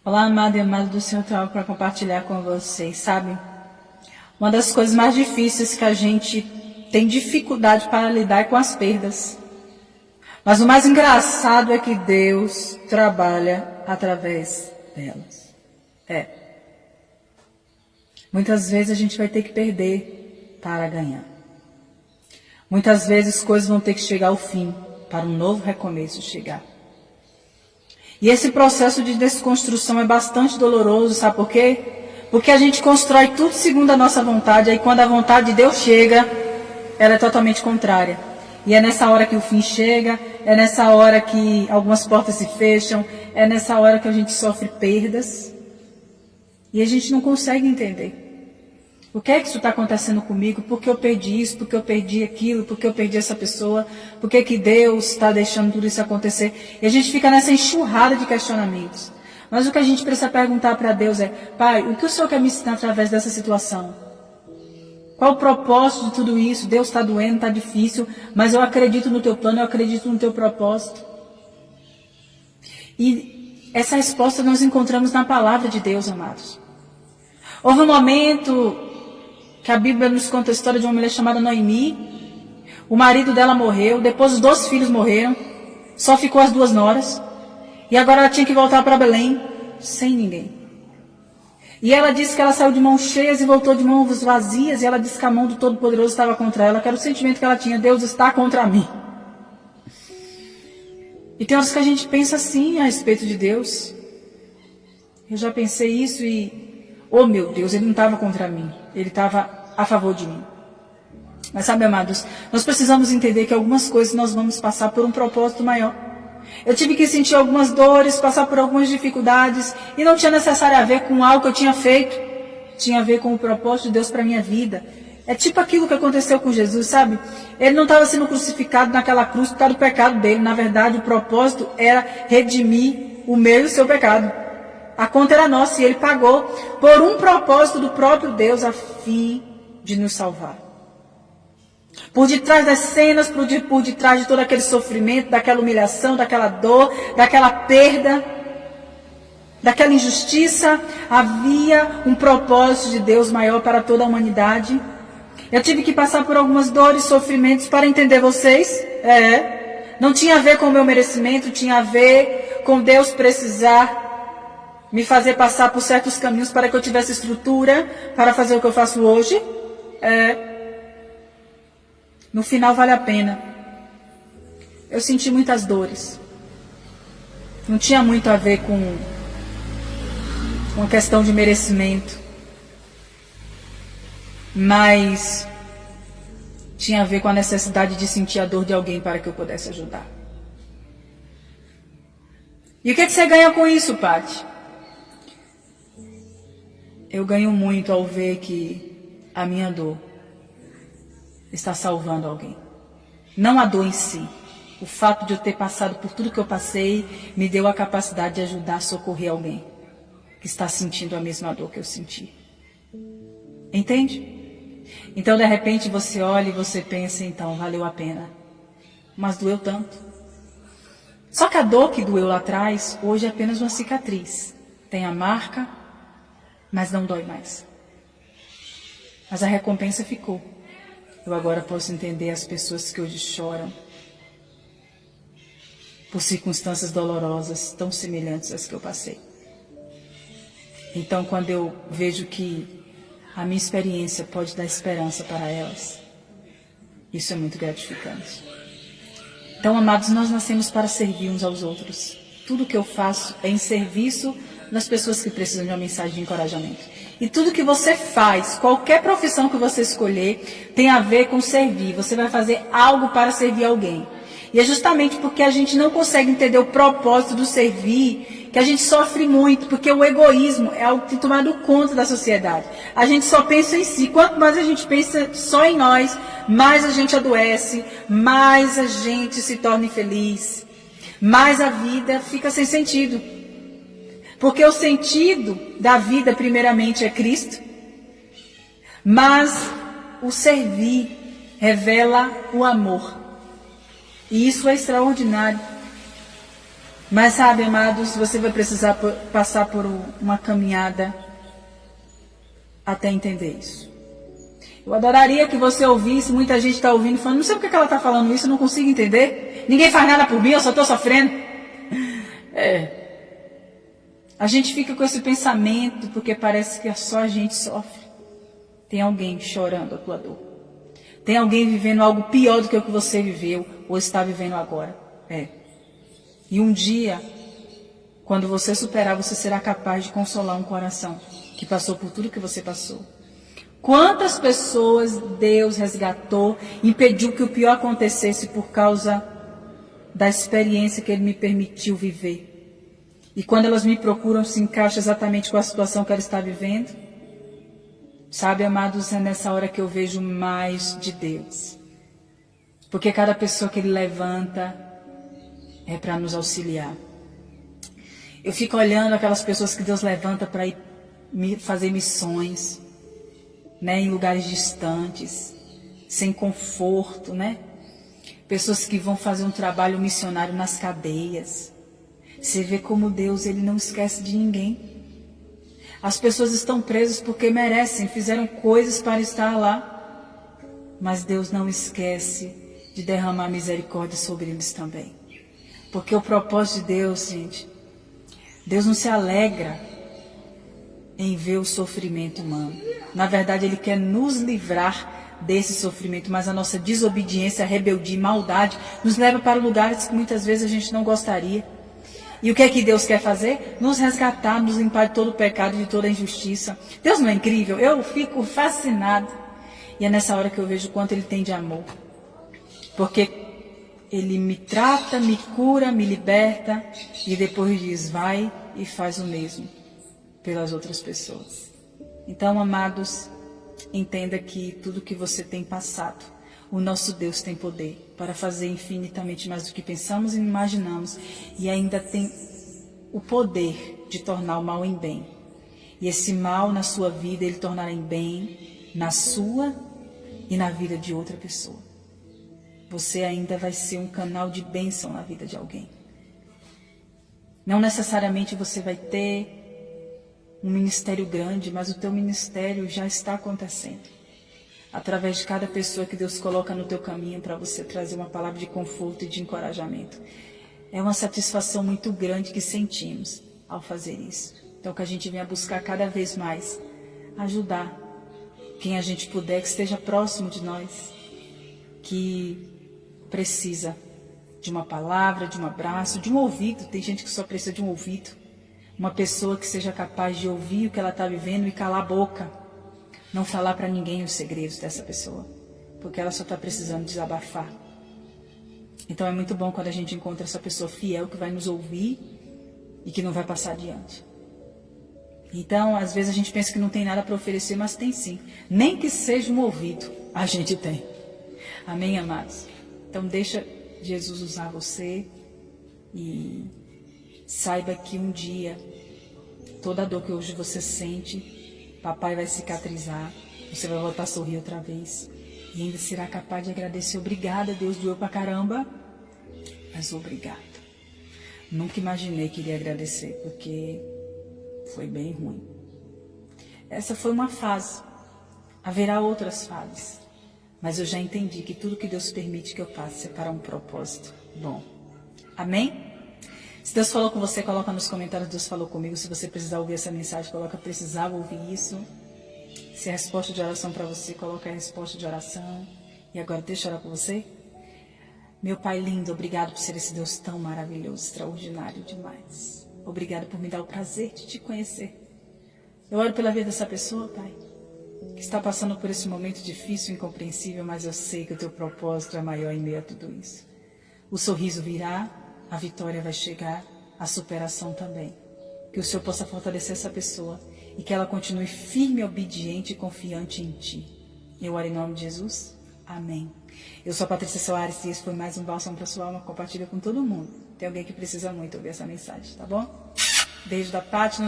Olá, amado e amado do Senhor, estou para compartilhar com vocês, sabe? Uma das coisas mais difíceis que a gente tem dificuldade para lidar é com as perdas. Mas o mais engraçado é que Deus trabalha através delas. Muitas vezes a gente vai ter que perder para ganhar. Muitas vezes coisas vão ter que chegar ao fim para um novo recomeço chegar. E esse processo de desconstrução é bastante doloroso, sabe por quê? Porque a gente constrói tudo segundo a nossa vontade, aí quando a vontade de Deus chega, ela é totalmente contrária. E é nessa hora que o fim chega, é nessa hora que algumas portas se fecham, é nessa hora que a gente sofre perdas. E a gente não consegue entender. O que é que isso está acontecendo comigo? Por que eu perdi isso? Por que eu perdi aquilo? Por que eu perdi essa pessoa? Por que que Deus está deixando tudo isso acontecer? E a gente fica nessa enxurrada de questionamentos. Mas o que a gente precisa perguntar para Deus é: Pai, o que o Senhor quer me ensinar através dessa situação? Qual o propósito de tudo isso? Deus está doendo, está difícil, mas eu acredito no teu plano, eu acredito no teu propósito. E essa resposta nós encontramos na palavra de Deus, amados. Houve um momento que a Bíblia nos conta a história de uma mulher chamada Noemi. O marido dela morreu, depois os 2 filhos morreram, só ficou as 2 noras. E agora ela tinha que voltar para Belém, sem ninguém. E ela disse que ela saiu de mãos cheias e voltou de mãos vazias. E ela disse que a mão do Todo-Poderoso estava contra ela, que era o sentimento que ela tinha: Deus está contra mim. E tem horas que a gente pensa assim a respeito de Deus. Eu já pensei isso e, oh meu Deus, ele não estava contra mim, ele estava a favor de mim. Mas sabe, amados, nós precisamos entender que algumas coisas nós vamos passar por um propósito maior. Eu tive que sentir algumas dores, passar por algumas dificuldades, e não tinha necessário a ver com algo que eu tinha feito, tinha a ver com o propósito de Deus para a minha vida. É tipo aquilo que aconteceu com Jesus, sabe? Ele não estava sendo crucificado naquela cruz por causa do pecado dele. Na verdade, o propósito era redimir o meu e o seu pecado. A conta era nossa e ele pagou por um propósito do próprio Deus a fim de nos salvar. Por detrás das cenas, por detrás de todo aquele sofrimento, daquela humilhação, daquela dor, daquela perda, daquela injustiça, havia um propósito de Deus maior para toda a humanidade. Eu tive que passar por algumas dores, sofrimentos para entender vocês. Não tinha a ver com o meu merecimento, tinha a ver com Deus precisar me fazer passar por certos caminhos para que eu tivesse estrutura para fazer o que eu faço hoje. No final vale a pena. Eu senti muitas dores. Não tinha muito a ver com uma questão de merecimento, mas tinha a ver com a necessidade de sentir a dor de alguém para que eu pudesse ajudar. E o que você ganha com isso, Paty? Eu ganho muito ao ver que a minha dor está salvando alguém. Não a dor em si. O fato de eu ter passado por tudo que eu passei me deu a capacidade de ajudar a socorrer alguém que está sentindo a mesma dor que eu senti. Entende? Então, de repente, você olha e você pensa: então, valeu a pena. Mas doeu tanto. Só que a dor que doeu lá atrás, hoje é apenas uma cicatriz. Tem a marca, mas não dói mais. Mas a recompensa ficou. Eu agora posso entender as pessoas que hoje choram por circunstâncias dolorosas tão semelhantes às que eu passei. Então, quando eu vejo que a minha experiência pode dar esperança para elas, isso é muito gratificante. Então, amados, nós nascemos para servir uns aos outros. Tudo que eu faço é em serviço das pessoas que precisam de uma mensagem de encorajamento. E tudo que você faz, qualquer profissão que você escolher, tem a ver com servir. Você vai fazer algo para servir alguém. E é justamente porque a gente não consegue entender o propósito do servir que a gente sofre muito, porque o egoísmo é algo que tem tomado conta da sociedade. A gente só pensa em si. Quanto mais a gente pensa só em nós, mais a gente adoece, mais a gente se torna infeliz, mais a vida fica sem sentido. Porque o sentido da vida, primeiramente, é Cristo. Mas o servir revela o amor. E isso é extraordinário. Mas sabe, amados, você vai precisar passar por uma caminhada até entender isso. Eu adoraria que você ouvisse, muita gente está ouvindo, falando, não sei por que ela está falando isso, eu não consigo entender. Ninguém faz nada por mim, eu só estou sofrendo. A gente fica com esse pensamento, porque parece que só a gente sofre. Tem alguém chorando a tua dor. Tem alguém vivendo algo pior do que o que você viveu, ou está vivendo agora. E um dia, quando você superar, você será capaz de consolar um coração que passou por tudo que você passou. Quantas pessoas Deus resgatou, impediu que o pior acontecesse por causa da experiência que Ele me permitiu viver. E quando elas me procuram, se encaixa exatamente com a situação que ela está vivendo. Sabe, amados, é nessa hora que eu vejo mais de Deus. Porque cada pessoa que Ele levanta é para nos auxiliar. Eu fico olhando aquelas pessoas que Deus levanta para ir fazer missões, em lugares distantes, sem conforto, Pessoas que vão fazer um trabalho missionário nas cadeias. Você vê como Deus, Ele não esquece de ninguém. As pessoas estão presas porque merecem, fizeram coisas para estar lá. Mas Deus não esquece de derramar misericórdia sobre eles também. Porque o propósito de Deus, gente, Deus não se alegra em ver o sofrimento humano. Na verdade, Ele quer nos livrar desse sofrimento, mas a nossa desobediência, rebeldia e maldade nos leva para lugares que muitas vezes a gente não gostaria. E o que é que Deus quer fazer? Nos resgatar, nos limpar de todo o pecado, de toda a injustiça. Deus não é incrível? Eu fico fascinada. E é nessa hora que eu vejo o quanto Ele tem de amor. Porque Ele me trata, me cura, me liberta e depois diz, vai e faz o mesmo pelas outras pessoas. Então, amados, entenda que tudo que você tem passado, o nosso Deus tem poder para fazer infinitamente mais do que pensamos e imaginamos, e ainda tem o poder de tornar o mal em bem. E esse mal na sua vida, Ele tornará em bem na sua e na vida de outra pessoa. Você ainda vai ser um canal de bênção na vida de alguém. Não necessariamente você vai ter um ministério grande, mas o teu ministério já está acontecendo. Através de cada pessoa que Deus coloca no teu caminho para você trazer uma palavra de conforto e de encorajamento. É uma satisfação muito grande que sentimos ao fazer isso. Então que a gente venha buscar cada vez mais ajudar quem a gente puder, que esteja próximo de nós, que precisa de uma palavra, de um abraço, de um ouvido. Tem gente que só precisa de um ouvido. Uma pessoa que seja capaz de ouvir o que ela está vivendo e calar a boca. Não falar para ninguém os segredos dessa pessoa. Porque ela só está precisando desabafar. Então é muito bom quando a gente encontra essa pessoa fiel que vai nos ouvir e que não vai passar adiante. Então, às vezes a gente pensa que não tem nada para oferecer, mas tem sim. Nem que seja um ouvido, a gente tem. Amém, amados? Então deixa Jesus usar você e saiba que um dia toda a dor que hoje você sente, papai vai cicatrizar, você vai voltar a sorrir outra vez e ainda será capaz de agradecer. Obrigada, Deus, doeu pra caramba, mas obrigada. Nunca imaginei que iria agradecer, porque foi bem ruim. Essa foi uma fase, haverá outras fases. Mas eu já entendi que tudo que Deus permite que eu passe é para um propósito bom. Amém? Se Deus falou com você, coloca nos comentários, Deus falou comigo. Se você precisar ouvir essa mensagem, coloca precisava ouvir isso. Se é resposta de oração para você, coloca a resposta de oração. E agora deixa eu orar por você. Meu Pai lindo, obrigado por ser esse Deus tão maravilhoso, extraordinário demais. Obrigado por me dar o prazer de te conhecer. Eu oro pela vida dessa pessoa, Pai, que está passando por esse momento difícil, incompreensível, mas eu sei que o teu propósito é maior em meio a tudo isso. O sorriso virá, a vitória vai chegar, a superação também. Que o Senhor possa fortalecer essa pessoa e que ela continue firme, obediente e confiante em Ti. Eu oro em nome de Jesus. Amém. Eu sou a Patrícia Soares e esse foi mais um bálsamo para sua alma. Compartilha com todo mundo. Tem alguém que precisa muito ouvir essa mensagem, tá bom? Beijo da Paty.